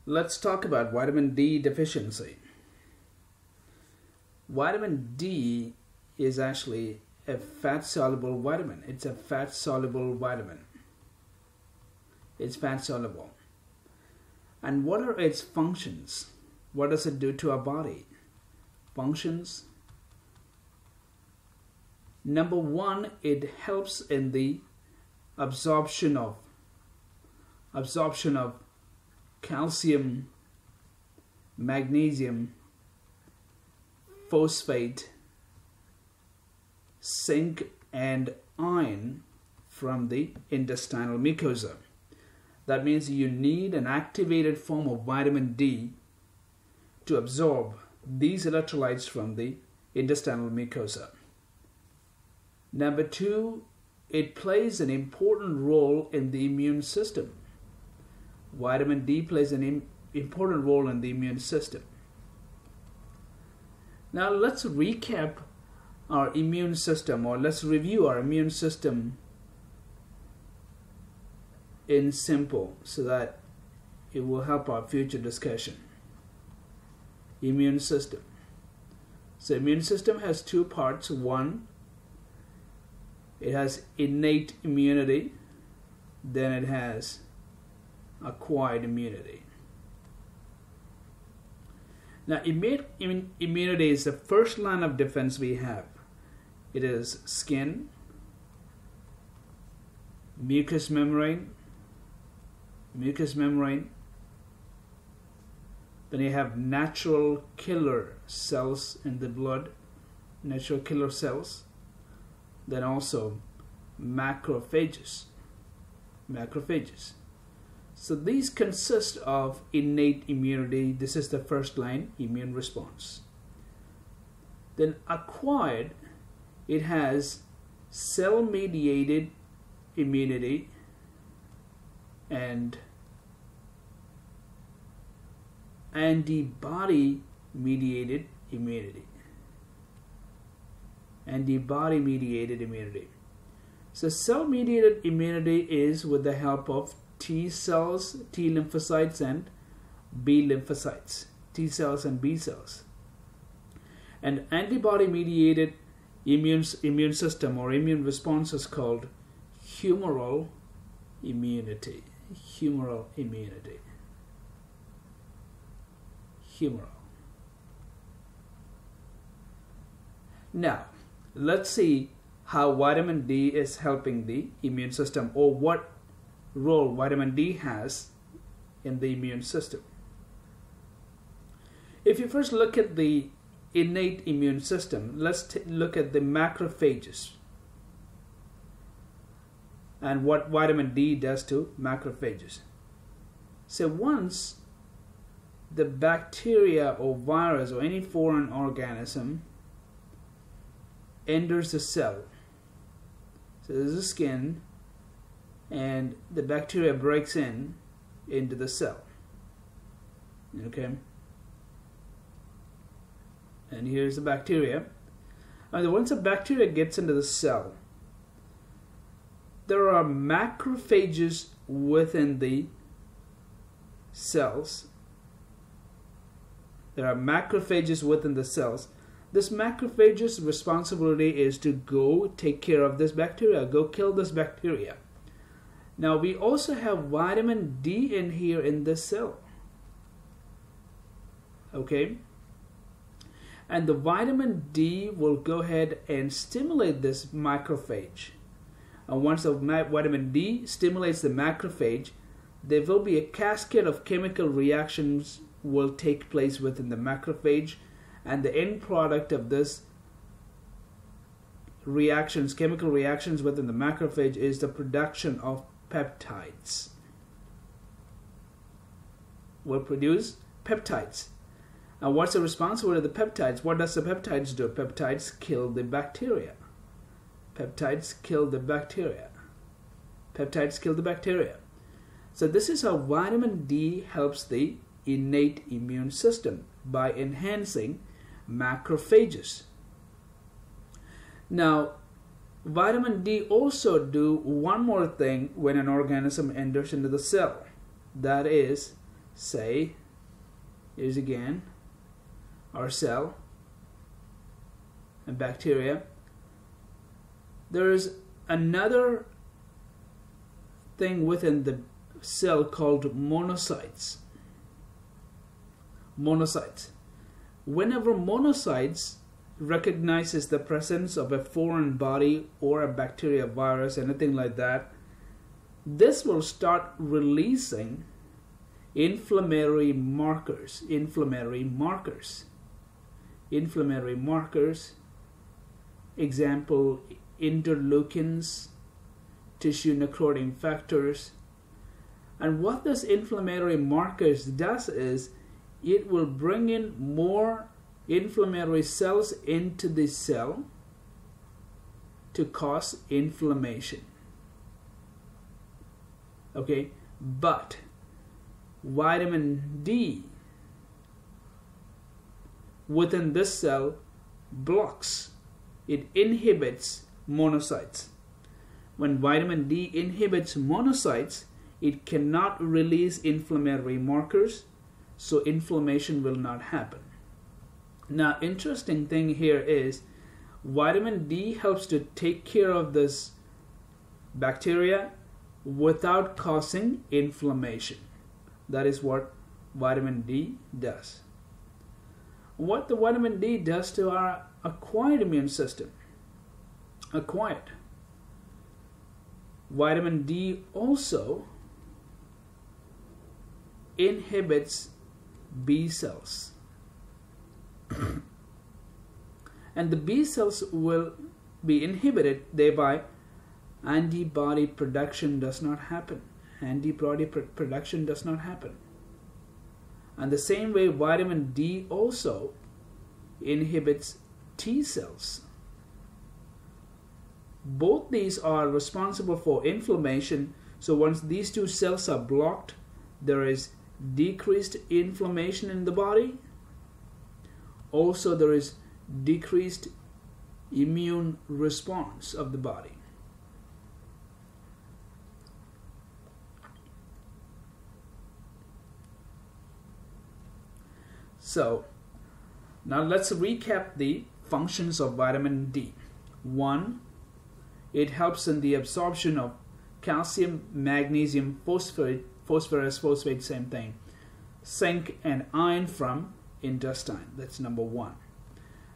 Let's talk about vitamin D deficiency. Vitamin D is actually a fat-soluble vitamin. It's a fat-soluble vitamin. It's fat-soluble. And what are its functions? What does it do to our body? Functions. Number one, it helps in the absorption of calcium, magnesium, phosphate, zinc, and iron from the intestinal mucosa. That means you need an activated form of vitamin D to absorb these electrolytes from the intestinal mucosa. Number two, it plays an important role in the immune system. Vitamin D plays an important role in the immune system. Now let's recap our immune system, or let's review our immune system in simple so that it will help our future discussion. Immune system. So immune system has two parts. One, it has innate immunity, then it has acquired immunity. Now immunity is the first line of defense we have. It is skin, mucous membrane, then you have natural killer cells in the blood, natural killer cells, then also macrophages. So these consist of innate immunity. This is the first line, immune response. Then acquired, it has cell-mediated immunity and antibody-mediated immunity. Antibody-mediated immunity. So cell-mediated immunity is with the help of T cells, T lymphocytes, and B lymphocytes. T cells and B cells. And antibody-mediated immune system or immune response is called humoral immunity. Humoral immunity. Humoral. Now, let's see how vitamin D is helping the immune system, or what role vitamin D has in the immune system. If you first look at the innate immune system, let's look at the macrophages and what vitamin D does to macrophages. So once the bacteria or virus or any foreign organism enters the cell, so this is the skin, and the bacteria breaks into the cell. Okay, and here's the bacteria. And once the bacteria gets into the cell, there are macrophages within the cells. There are macrophages within the cells. This macrophage's responsibility is to go take care of this bacteria, go kill this bacteria. Now we also have vitamin D in here in this cell. Okay? And the vitamin D will go ahead and stimulate this macrophage. And once the vitamin D stimulates the macrophage, there will be a cascade of chemical reactions will take place within the macrophage, and the end product of this reactions, chemical reactions within the macrophage, is the production of peptides. Will produce peptides. And what's the responsibility of the peptides? What does the peptides do? Peptides kill the bacteria. Peptides kill the bacteria. Peptides kill the bacteria. So this is how vitamin D helps the innate immune system, by enhancing macrophages. Now, vitamin D also do one more thing when an organism enters into the cell. That is say, here's again our cell and bacteria. There is another thing within the cell called monocytes. Monocytes. Whenever monocytes recognizes the presence of a foreign body or a bacteria, virus, anything like that, this will start releasing inflammatory markers. Example, interleukins, tissue necrotic factors. And what this inflammatory markers does is it will bring in more inflammatory cells into the cell to cause inflammation. Okay, but vitamin D within this cell blocks, it inhibits monocytes. When vitamin D inhibits monocytes, it cannot release inflammatory markers, so inflammation will not happen. Now, interesting thing here is vitamin D helps to take care of this bacteria without causing inflammation. That is what vitamin D does. What the vitamin D does to our acquired immune system. Vitamin D also inhibits B cells. And the B cells will be inhibited, thereby antibody production does not happen. Production does not happen. And the same way vitamin D also inhibits T cells. Both these are responsible for inflammation. So once these two cells are blocked, there is decreased inflammation in the body. Also, there is decreased immune response of the body. So, now let's recap the functions of vitamin D. 1, it helps in the absorption of calcium, magnesium, phosphorus, same thing, zinc and iron from intestine. That's number 1.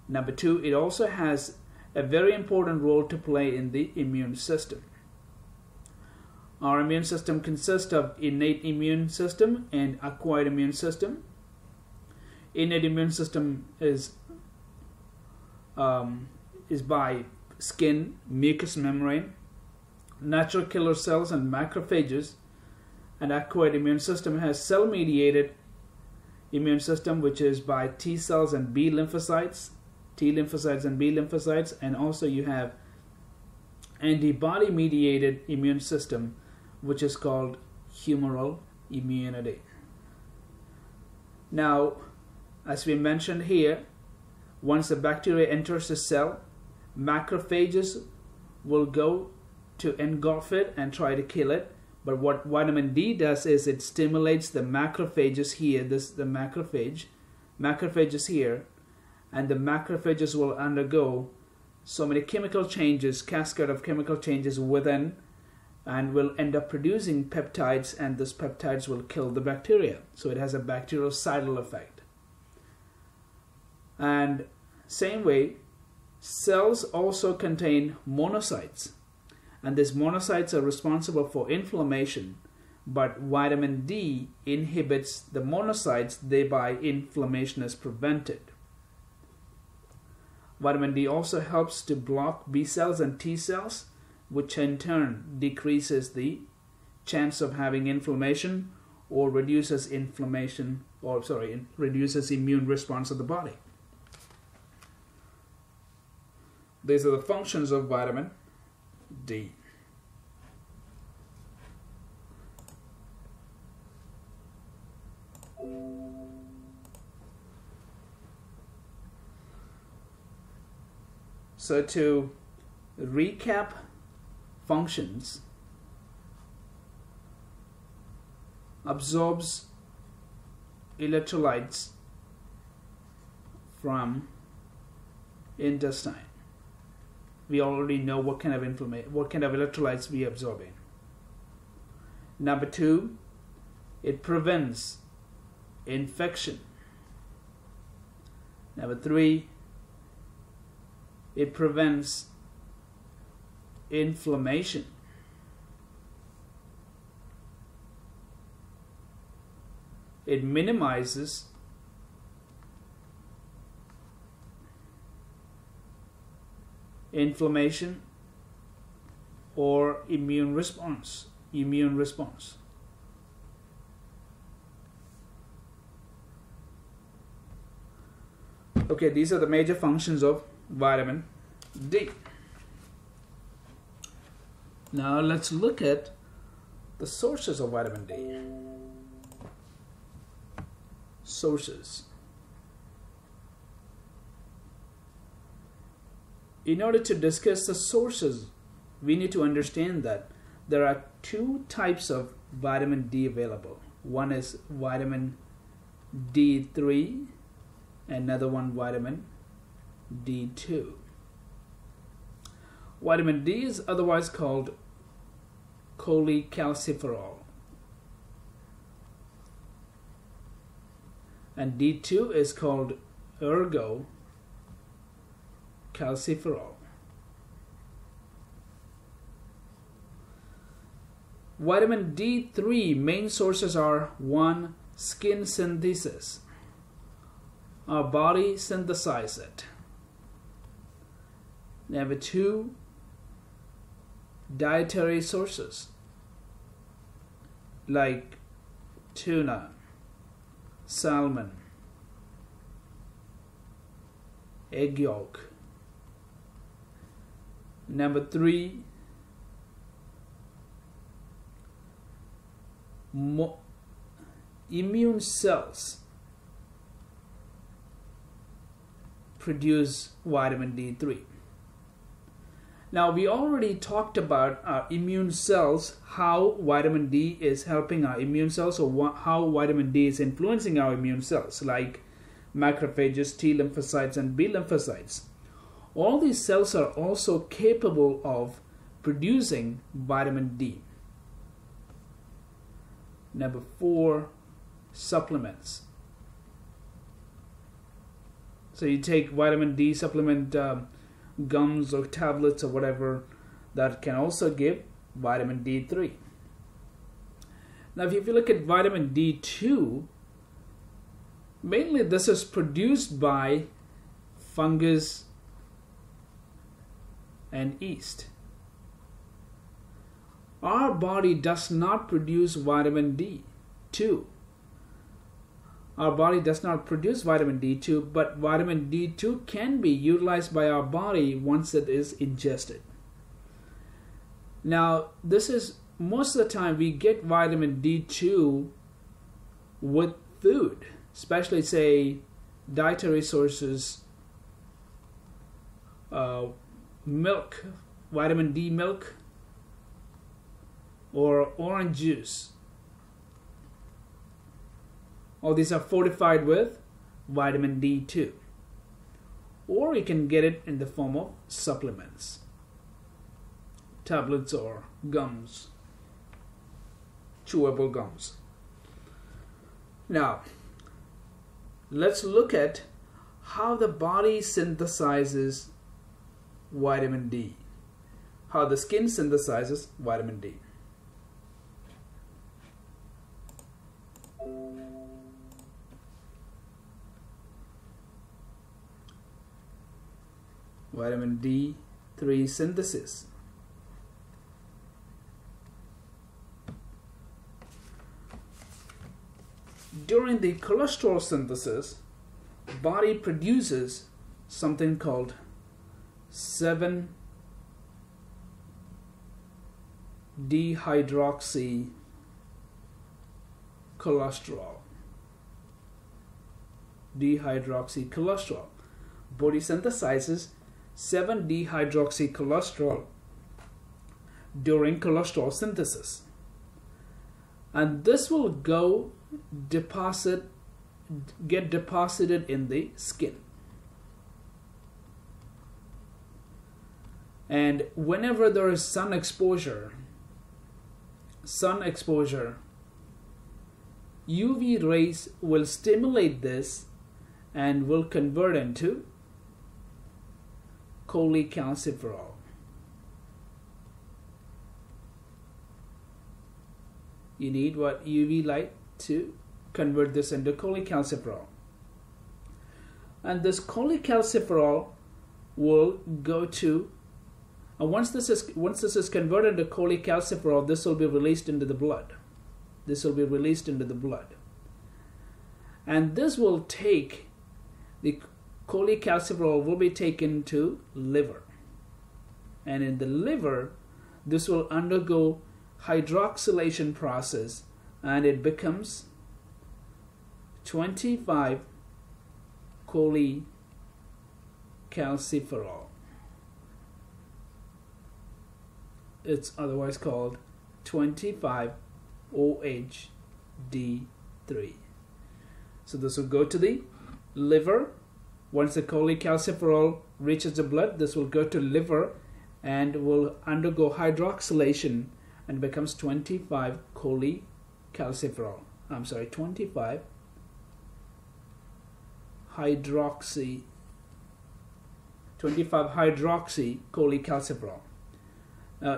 Number 2, it also has a very important role to play in the immune system. Our immune system consists of innate immune system and acquired immune system. Innate immune system is by skin, mucous membrane, natural killer cells and macrophages. And acquired immune system has cell-mediated immune system, which is by T cells and B lymphocytes, T lymphocytes and B lymphocytes, and also you have antibody-mediated immune system, which is called humoral immunity. Now, as we mentioned here, once the bacteria enters the cell, macrophages will go to engulf it and try to kill it. But what vitamin D does is it stimulates the macrophages here, the macrophages here, and the macrophages will undergo so many chemical changes, cascade of chemical changes within, and will end up producing peptides, and those peptides will kill the bacteria. So it has a bactericidal effect. And same way, cells also contain monocytes. And these monocytes are responsible for inflammation, but vitamin D inhibits the monocytes, thereby inflammation is prevented. Vitamin D also helps to block B cells and T cells, which in turn decreases the chance of having inflammation or reduces reduces immune response of the body. These are the functions of vitamin D. So to recap functions, absorbs electrolytes from intestine. We already know what kind of electrolytes we absorb in. Number 2, it prevents infection. Number 3, it prevents inflammation. It minimizes inflammation or immune response. Okay, these are the major functions of vitamin D. Now let's look at the sources of vitamin D. Sources. In order to discuss the sources, we need to understand that there are 2 types of vitamin D available. One is vitamin D3, another one vitamin D2. Vitamin D is otherwise called cholecalciferol, and D2 is called ergocalciferol. Vitamin D3 main sources are 1. Skin synthesis. Our body synthesizes it. Number 2, dietary sources like tuna, salmon, egg yolk. Number 3, immune cells produce vitamin D3. Now, we already talked about our immune cells, how vitamin D is helping our immune cells, or how vitamin D is influencing our immune cells, like macrophages, T lymphocytes, and B lymphocytes. All these cells are also capable of producing vitamin D. Number 4, supplements. So you take vitamin D supplement, gums or tablets or whatever, that can also give vitamin D3. Now if you look at vitamin D2, mainly this is produced by fungus and yeast. Our body does not produce vitamin D2. Our body does not produce vitamin D2, but vitamin D2 can be utilized by our body once it is ingested. Now, this is most of the time we get vitamin D2 with food, especially say dietary sources, milk, vitamin D milk, or orange juice. All these are fortified with vitamin D2. Or you can get it in the form of supplements, tablets or gums, chewable gums. Now, let's look at how the body synthesizes vitamin D, how the skin synthesizes vitamin D. Vitamin D3 synthesis. During the cholesterol synthesis, the body produces something called 7-dehydroxycholesterol. Dehydroxycholesterol. Body synthesizes 7-dehydroxycholesterol during cholesterol synthesis, and this will go deposit get deposited in the skin. And whenever there is sun exposure, UV rays will stimulate this and will convert into cholecalciferol. You need what? UV light to convert this into cholecalciferol. And this cholecalciferol will go to, once this is converted to cholecalciferol, this will be released into the blood. This will be released into the blood. And this will take, the cholecalciferol will be taken to liver. And in the liver, this will undergo hydroxylation process and it becomes 25 cholecalciferol. It's otherwise called 25-OHD3. So this will go to the liver. Once the cholecalciferol reaches the blood, this will go to liver and will undergo hydroxylation and becomes 25 cholecalciferol. 25 hydroxy cholecalciferol.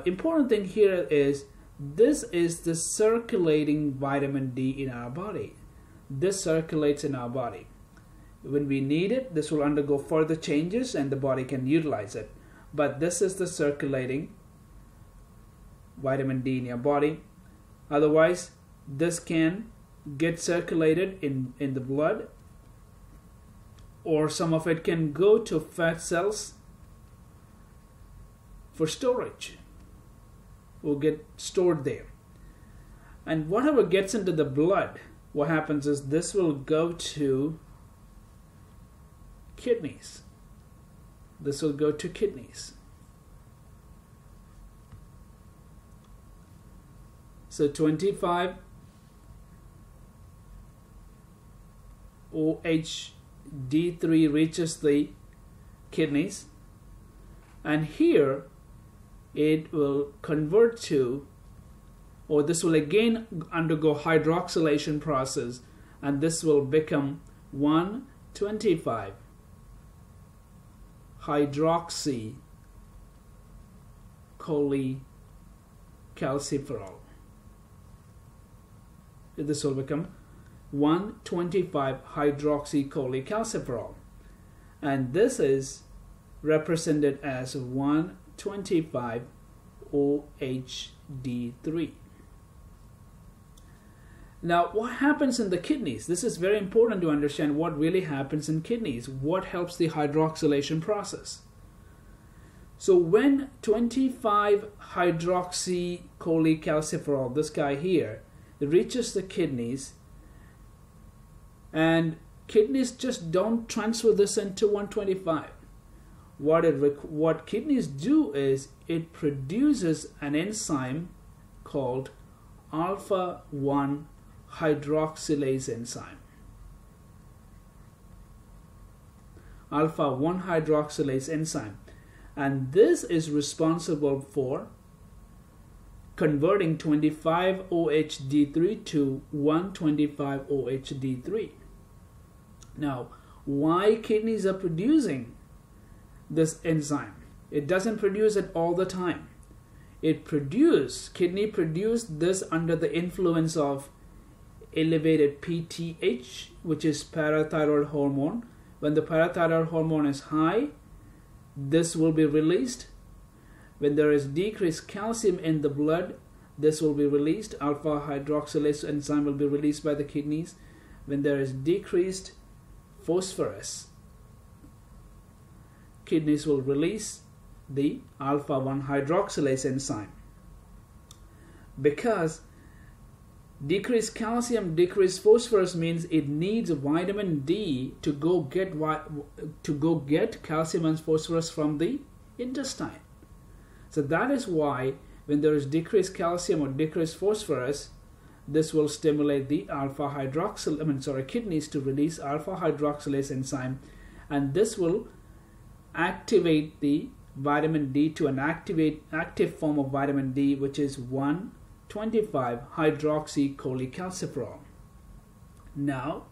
Important thing here is this is the circulating vitamin D in our body. This circulates in our body. When we need it, this will undergo further changes and the body can utilize it. But this is the circulating vitamin D in your body. Otherwise, this can get circulated in the blood, or some of it can go to fat cells for storage. Will get stored there. And whatever gets into the blood, what happens is this will go to kidneys. This will go to kidneys. So 25 OHD3 reaches the kidneys, and here it will convert to, or this will again undergo hydroxylation process, and this will become 125 hydroxy cholecalciferol. This will become 125 hydroxy cholecalciferol, and this is represented as 125 OHD3. Now, what happens in the kidneys? This is very important to understand what really happens in kidneys. What helps the hydroxylation process? So when 25 hydroxy cholecalciferol, this guy here, reaches the kidneys, and kidneys just don't transfer this into 125. What kidneys do is it produces an enzyme called alpha-1 hydroxylase enzyme. Alpha-1 hydroxylase enzyme. And this is responsible for converting 25 OHD3 to 125 OHD3. Now, why kidneys are producing this enzyme? It doesn't produce it all the time. Kidney produced this under the influence of elevated PTH, which is parathyroid hormone. When the parathyroid hormone is high, this will be released. When there is decreased calcium in the blood, this will be released. Alpha hydroxylase enzyme will be released by the kidneys. When there is decreased phosphorus, kidneys will release the alpha-1 hydroxylase enzyme. Because decreased calcium, decreased phosphorus means it needs vitamin D to go get calcium and phosphorus from the intestine. So that is why when there is decreased calcium or decreased phosphorus, this will stimulate the kidneys to release alpha hydroxylase enzyme, and this will activate the vitamin D to an active form of vitamin D, which is 1,25-hydroxycholecalciferol. Now,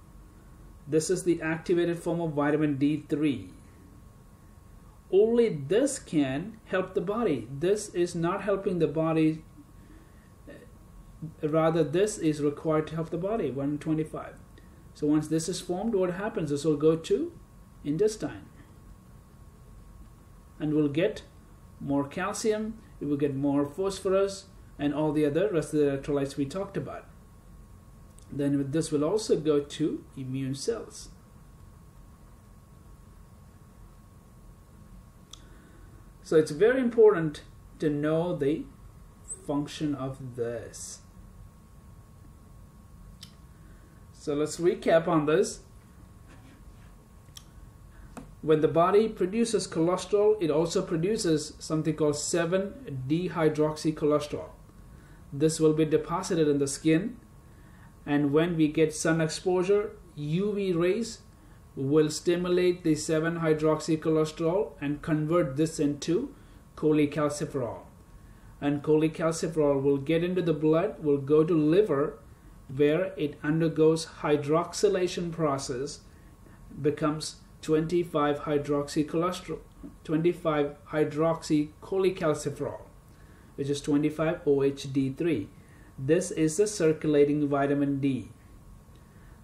this is the activated form of vitamin D3. Only this can help the body. This is not helping the body. Rather, this is required to help the body, 125. So once this is formed, what happens? This will go to intestine. And we'll get more calcium, it will get more phosphorus, and all the other rest of the electrolytes we talked about. Then this will also go to immune cells. So it's very important to know the function of this. So let's recap on this. When the body produces cholesterol, it also produces something called 7-dehydroxycholesterol. This will be deposited in the skin, and when we get sun exposure, UV rays will stimulate the 7-hydroxycholesterol and convert this into cholecalciferol. And cholecalciferol will get into the blood, will go to liver, where it undergoes hydroxylation process, becomes 25-hydroxycholecalciferol, which is 25-OHD3. This is the circulating vitamin D.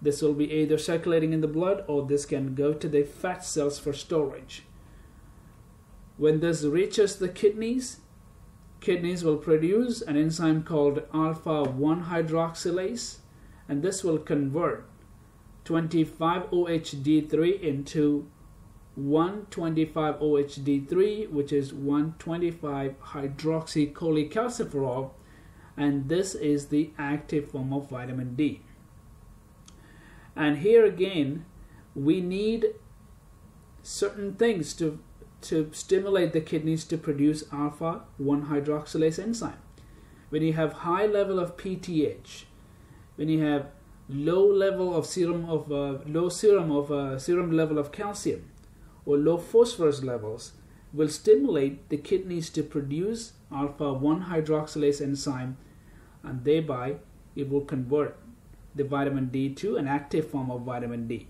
This will be either circulating in the blood, or this can go to the fat cells for storage. When this reaches the kidneys, kidneys will produce an enzyme called alpha-1 hydroxylase, and this will convert 25-OHD3 into 1,25-OHD3, which is 1,25-hydroxycholecalciferol, and this is the active form of vitamin D. And here again, we need certain things to stimulate the kidneys to produce alpha-1 hydroxylase enzyme. When you have high level of PTH, when you have low level of serum level of calcium, or low phosphorus levels, will stimulate the kidneys to produce alpha-1 hydroxylase enzyme, and thereby it will convert the vitamin D to an active form of vitamin D.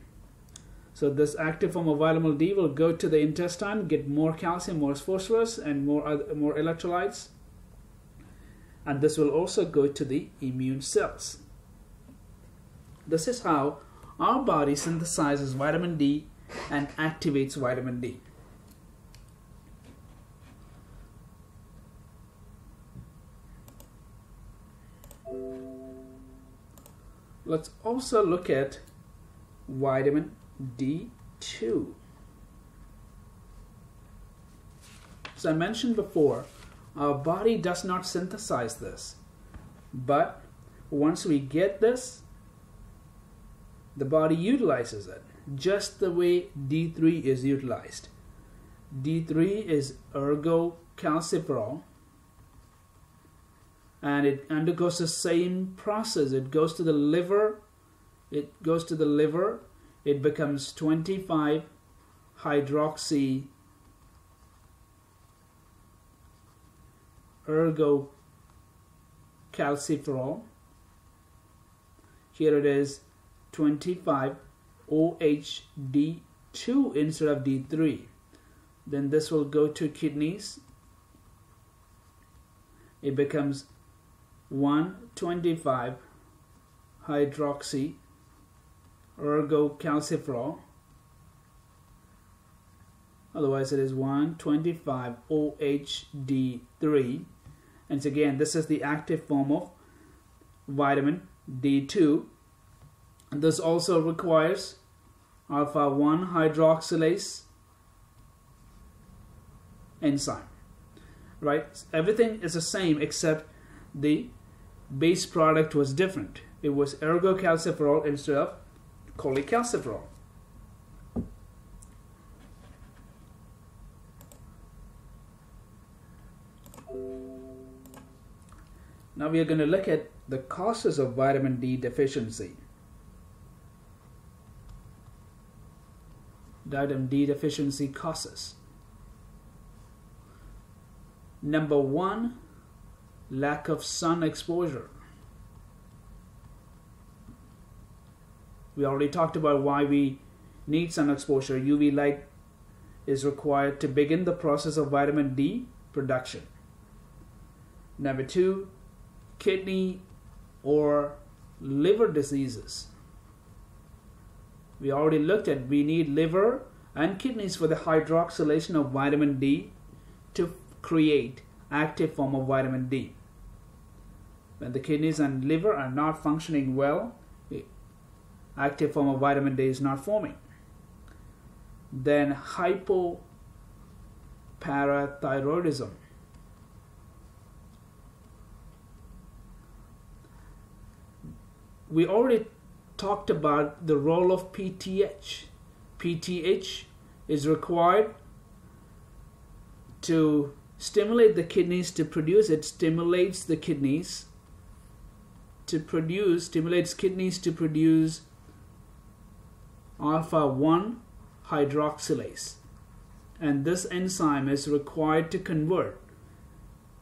So this active form of vitamin D will go to the intestine, get more calcium, more phosphorus, and more electrolytes, and this will also go to the immune cells. This is how our body synthesizes vitamin D and activates vitamin D. Let's also look at vitamin D2. As I mentioned before, our body does not synthesize this, but once we get this, the body utilizes it, just the way D3 is utilized. D3 is ergocalciferol, and it undergoes the same process. It goes to the liver, it becomes 25-hydroxy ergocalciferol. Here it is 25-OHD2 instead of D3. Then this will go to kidneys. It becomes 1,25-hydroxy ergocalciferol. Otherwise it is 1,25-OHD3. And again, this is the active form of vitamin D2. And this also requires alpha-1 hydroxylase enzyme. Right? Everything is the same except the base product was different. It was ergocalciferol instead of cholecalciferol. Now we are going to look at the causes of vitamin D deficiency. Vitamin D deficiency causes. Number 1, lack of sun exposure. We already talked about why we need sun exposure. UV light is required to begin the process of vitamin D production. Number 2, kidney or liver diseases. We already looked at we need liver and kidneys for the hydroxylation of vitamin D to create active form of vitamin D. When the kidneys and liver are not functioning well, the active form of vitamin D is not forming. Then hypoparathyroidism. We already talked about the role of PTH. PTH is required to stimulate the kidneys to produce. It stimulates the kidneys to produce, stimulates kidneys to produce alpha-1 hydroxylase. And this enzyme is required to convert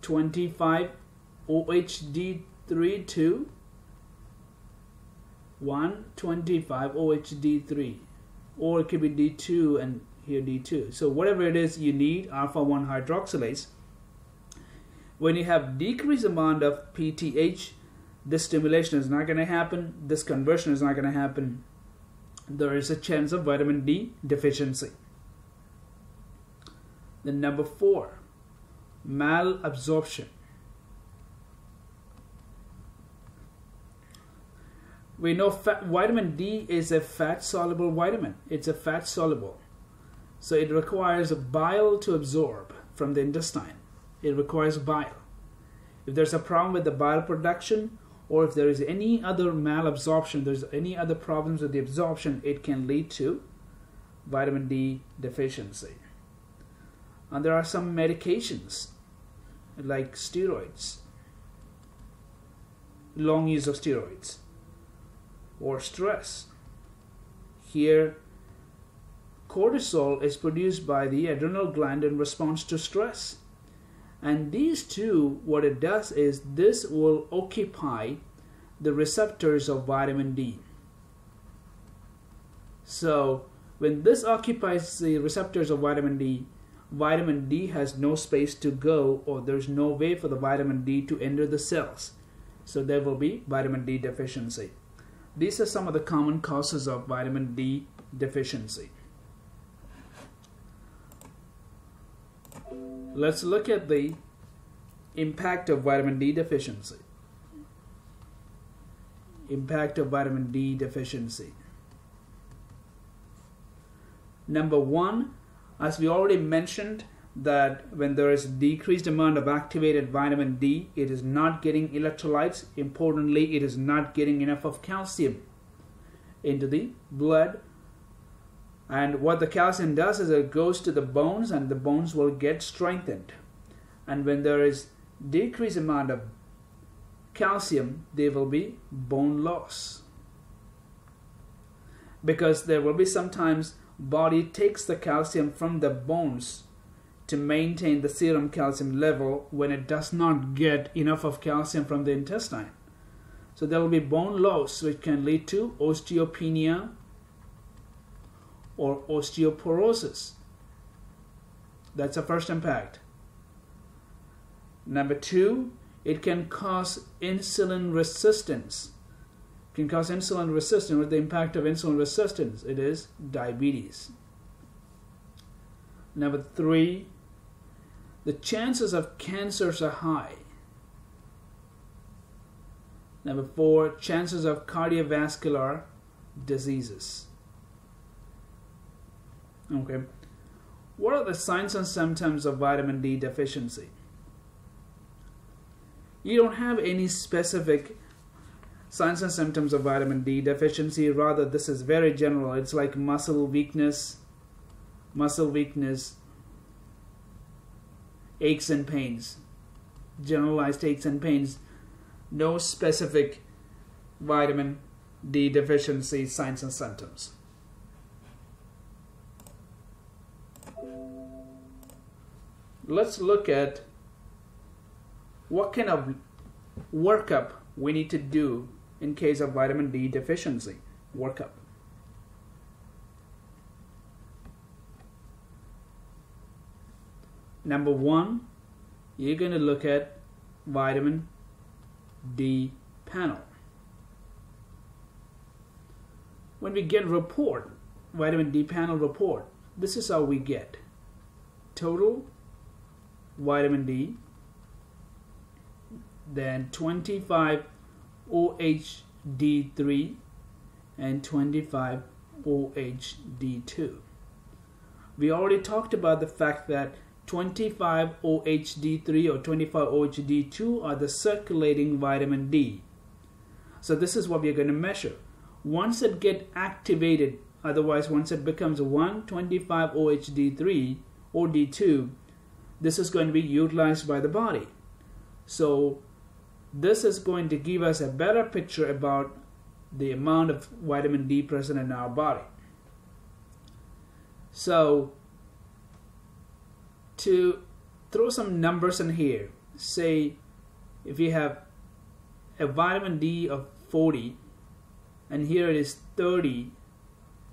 25-OHD3 to 1,25-OHD3, or it could be D2 and here D2. So whatever it is, you need alpha-1 hydroxylase. When you have decreased amount of PTH, this stimulation is not going to happen, this conversion is not going to happen. There is a chance of vitamin D deficiency. Then number 4, malabsorption. We know vitamin D is a fat-soluble vitamin. It's a fat-soluble. So it requires bile to absorb from the intestine. It requires bile. If there's a problem with the bile production, or if there is any other malabsorption, there's any other problems with the absorption, it can lead to vitamin D deficiency. And there are some medications like steroids, long use of steroids, or stress. Here, cortisol is produced by the adrenal gland in response to stress. And these two, what it does is this will occupy the receptors of vitamin D. So when this occupies the receptors of vitamin D has no space to go, or there's no way for the vitamin D to enter the cells. So there will be vitamin D deficiency. These are some of the common causes of vitamin D deficiency. Let's look at the impact of vitamin D deficiency. Impact of vitamin D deficiency. Number 1, as we already mentioned, that when there is a decreased amount of activated vitamin D, it is not getting electrolytes. Importantly, it is not getting enough of calcium into the blood. And what the calcium does is it goes to the bones, and the bones will get strengthened. And when there is decreased amount of calcium, there will be bone loss. Because there will be sometimes body takes the calcium from the bones to maintain the serum calcium level when it does not get enough of calcium from the intestine. So there will be bone loss, which can lead to osteopenia or osteoporosis. That's the first impact. Number 2, it can cause insulin resistance. It can cause insulin resistance. With the impact of insulin resistance, it is diabetes. Number 3, the chances of cancers are high. Number 4, chances of cardiovascular diseases. Okay. What are the signs and symptoms of vitamin D deficiency? You don't have any specific signs and symptoms of vitamin D deficiency. Rather, this is very general. It's like muscle weakness, aches and pains, generalized aches and pains. no specific vitamin D deficiency signs and symptoms. Let's look at what kind of workup we need to do in case of vitamin D deficiency. Workup. Number one, you're going to look at vitamin D panel. When we get report, vitamin D panel report, this is how we get total vitamin D, then 25 OHD3 and 25 OHD2. We already talked about the fact that 25 OHD3 or 25 OHD2 are the circulating vitamin D. So this is what we're going to measure. Once it gets activated, otherwise once it becomes 125 OHD3 or D2, this is going to be utilized by the body. So this is going to give us a better picture about the amount of vitamin D present in our body. So to throw some numbers in here, say if you have a vitamin D of 40 and here it is 30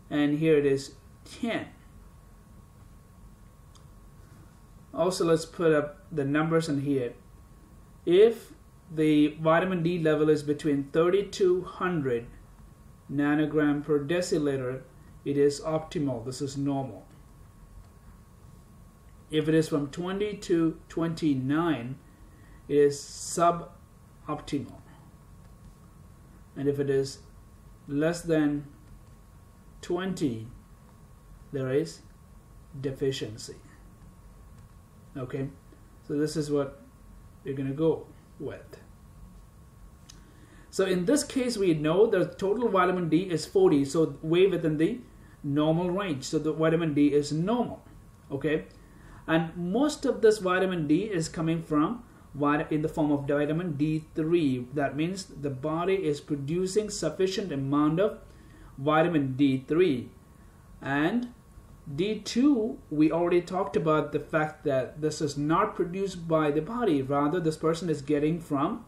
and here it is 10. Also, let's put up the numbers in here. If the vitamin D level is between 3200 nanogram per deciliter, it is optimal. This is normal. If it is from 20 to 29, it is suboptimal. And if it is less than 20, there is deficiency. Okay, so this is what we're going to go with. So in this case, we know the total vitamin D is 40, so way within the normal range. So the vitamin D is normal. Okay, and most of this vitamin D is coming from in the form of vitamin D3. That means the body is producing sufficient amount of vitamin D3. And D2, we already talked about the fact that this is not produced by the body. Rather, this person is getting from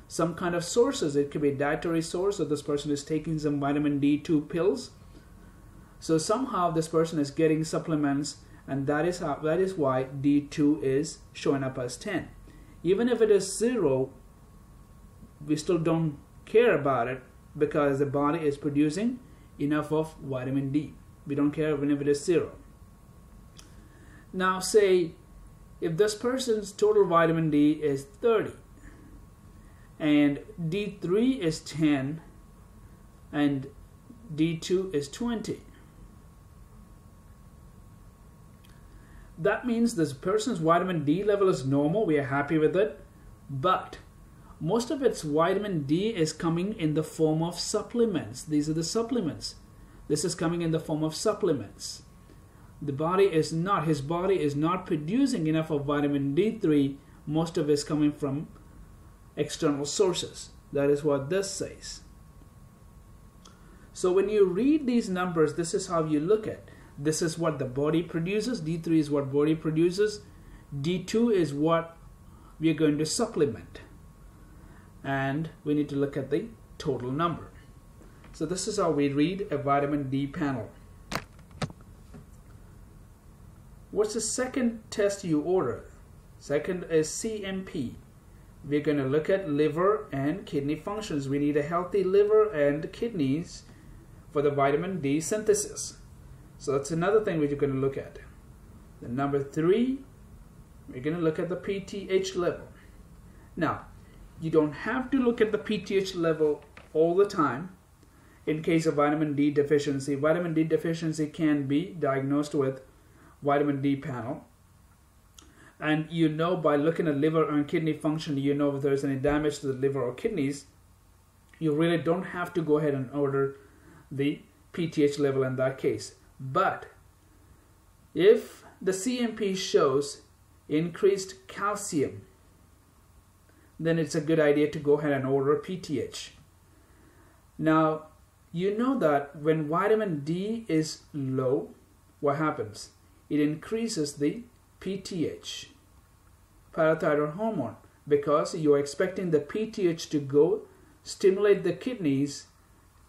some kind of sources. It could be a dietary source, or this person is taking some vitamin D2 pills. So somehow this person is getting supplements, and that is why D2 is showing up as 10. Even if it is 0, we still don't care about it because the body is producing enough of vitamin D. We don't care even if it is 0. Now say if this person's total vitamin D is 30 and D3 is 10 and D2 is 20. That means this person's vitamin D level is normal. We are happy with it. But most of its vitamin D is coming in the form of supplements. These are the supplements. This is coming in the form of supplements. His body is not producing enough of vitamin D3. Most of it is coming from external sources. That is what this says. So when you read these numbers, this is how you look at. This is what the body produces. D3 is what body produces. D2 is what we are going to supplement. And we need to look at the total number. So this is how we read a vitamin D panel. What's the second test you order? Second is CMP. We're going to look at liver and kidney functions. We need a healthy liver and kidneys for the vitamin D synthesis. So that's another thing we're going to look at. The number 3, we're going to look at the PTH level. Now, you don't have to look at the PTH level all the time. In case of vitamin D deficiency, vitamin D deficiency can be diagnosed with vitamin D panel. And you know by looking at liver and kidney function, you know if there's any damage to the liver or kidneys. You really don't have to go ahead and order the PTH level in that case. But if the CMP shows increased calcium, then it's a good idea to go ahead and order PTH. Now, you know that when vitamin D is low, what happens? It increases the PTH, parathyroid hormone, because you're expecting the PTH to go stimulate the kidneys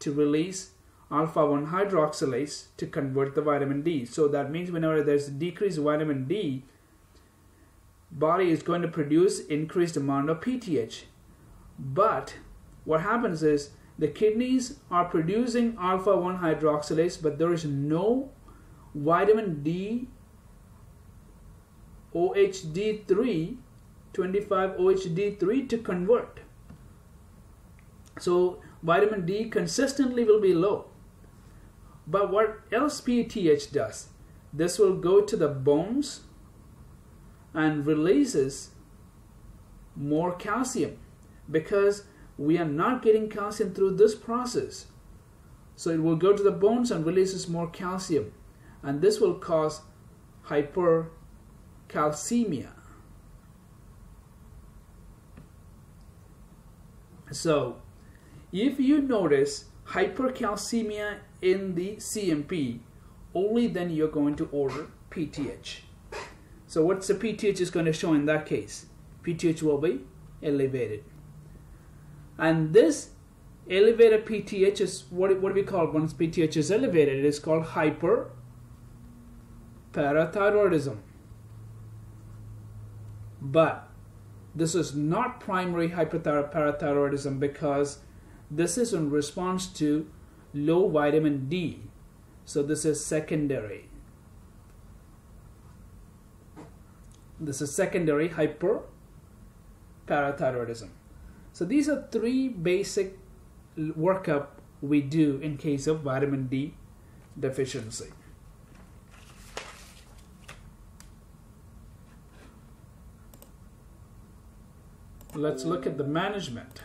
to release alpha-1 hydroxylase to convert the vitamin D. So that means whenever there's decreased vitamin D, body is going to produce increased amount of PTH. But what happens is the kidneys are producing alpha-1 hydroxylase, but there is no vitamin D OHD3, 25 OHD3 to convert. So vitamin D consistently will be low. But what else PTH does? This will go to the bones and releases more calcium, because we are not getting calcium through this process. So it will go to the bones and releases more calcium, and this will cause hypercalcemia. So if you notice hypercalcemia in the CMP, only then you're going to order PTH. So what's the PTH is going to show in that case? PTH will be elevated. And this elevated PTH is what do we call once PTH is elevated? It is called hyperparathyroidism. But this is not primary hyperparathyroidism, because this is in response to low vitamin D. So this is secondary. This is secondary hyperparathyroidism. So these are three basic workup we do in case of vitamin D deficiency. Let's look at the management.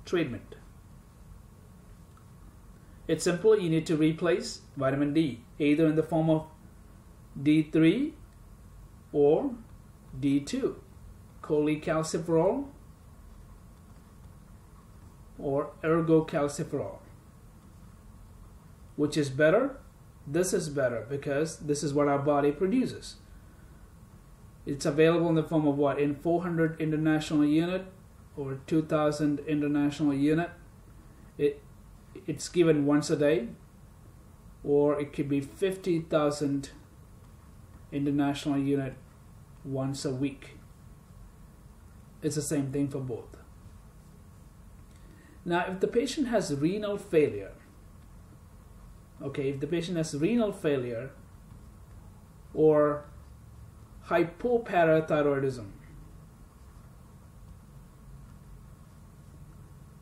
Treatment. It's simple. You need to replace vitamin D either in the form of D3 or D2, cholecalciferol or ergocalciferol. Which is better? This is better, because this is what our body produces. It's available in the form of what? In 400 international unit or 2000 international unit. It's given once a day, or it could be 50,000 international unit once a week. It's the same thing for both. Now, if the patient has renal failure, okay, if the patient has renal failure or hypoparathyroidism,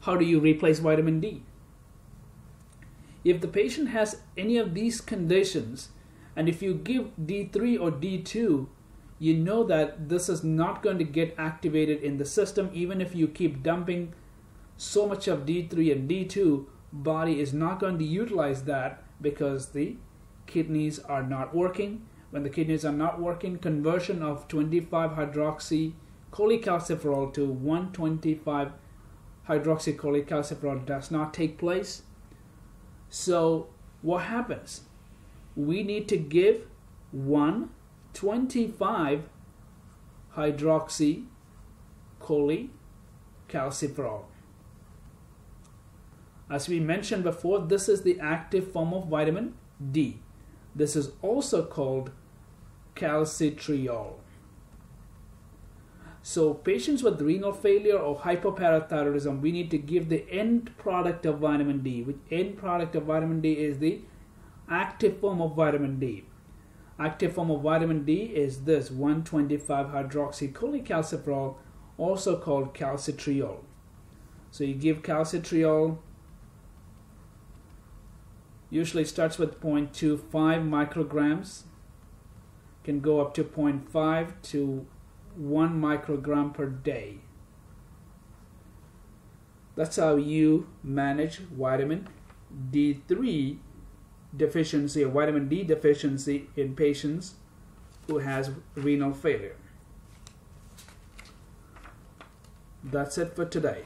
how do you replace vitamin D? If the patient has any of these conditions, and if you give D3 or D2, you know that this is not going to get activated in the system. Even if you keep dumping so much of D3 and D2, body is not going to utilize that, because the kidneys are not working. When the kidneys are not working, conversion of 25 hydroxy cholecalciferol to 125 hydroxy cholecalciferol does not take place. So what happens? We need to give 125 hydroxy cholecalciferol. As we mentioned before, this is the active form of vitamin D. This is also called calcitriol. So patients with renal failure or hypoparathyroidism, we need to give the end product of vitamin D. Which end product of vitamin D is the active form of vitamin D. Active form of vitamin D is this 125 hydroxy cholecalciferol, also called calcitriol. So you give calcitriol. Usually starts with 0.25 micrograms, can go up to 0.5 to 1 microgram per day. That's how you manage vitamin D3 deficiency or vitamin D deficiency in patients who has renal failure. That's it for today.